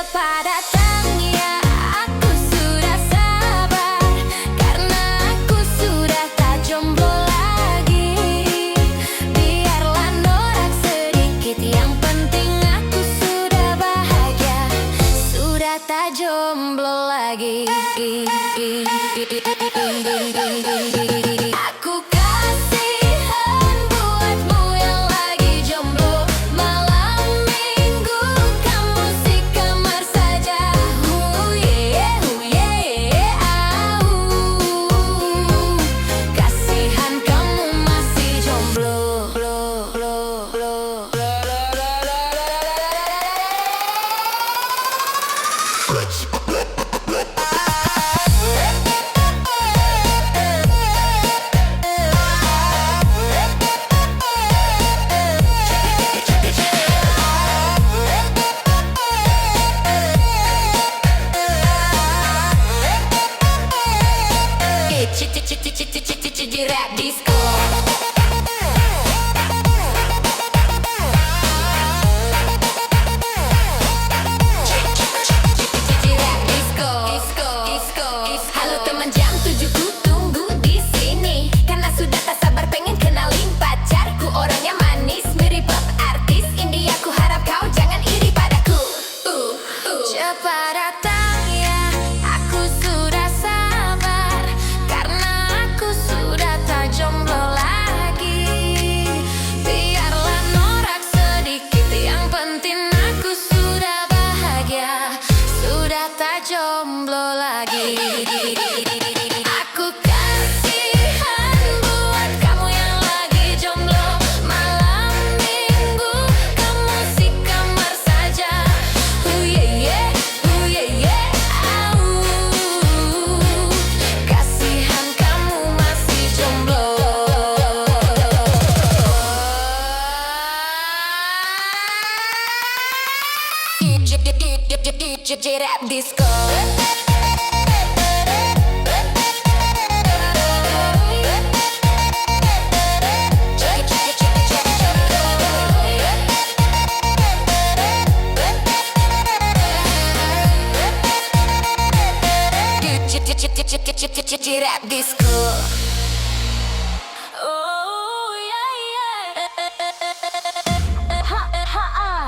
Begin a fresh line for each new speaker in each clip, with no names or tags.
Cepat datang ya, aku sudah sabar, karena aku sudah tak jomblo lagi. Biarlah norak sedikit, yang penting aku sudah bahagia, sudah tak jomblo lagi. Aku kasihan buatmu yang lagi jomblo. Malam minggu kamu di kamar saja. Kasihan kamu masih jomblo. Rap disco. Halo teman, jam 7 ku tunggu di sini, karena sudah tak sabar pengen kenalin pacarku. Orangnya manis, mirip pop artis India. Ku harap kau jangan iri padaku. Cepat datang ya, aku sudah sabar, karena aku sudah tak jomblo lagi. Biarlah norak sedikit, yang penting aku sudah bahagia, sudah tak jomblo lagi. Aku kasihan buat kamu yang lagi jomblo. Malam minggu kamu di kamar saja. Kasihan kamu masih jomblo. Rap disco. Rap disco. Oh yeah yeah. Ha ha ah.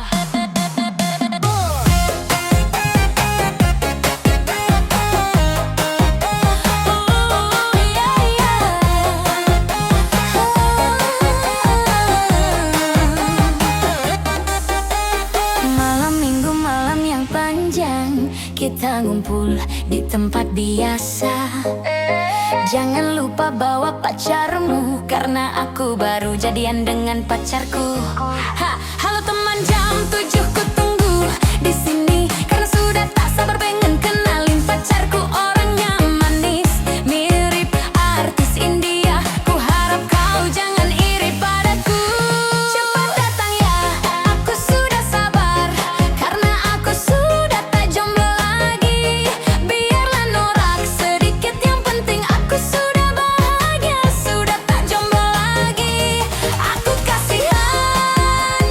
Malam minggu, malam yang panjang, kita ngumpul di tempat biasa. Jangan lupa bawa pacarmu, karena aku baru jadian dengan pacarku. Halo teman, jam 7 ku tunggu di sini, karena sudah tak sabar pengen kenalin pacarku. Orangnya manis, mirip artis India. Ku harap kau jangan iri padaku. Cepat datang ya, aku sudah sabar, karena aku sudah tak jomblo lagi. Biarlah norak sedikit, yang penting aku sudah bahagia, sudah tak jomblo lagi. Aku kasihan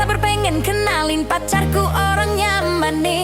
sabar pengen kenalin pacarku orangnya manis.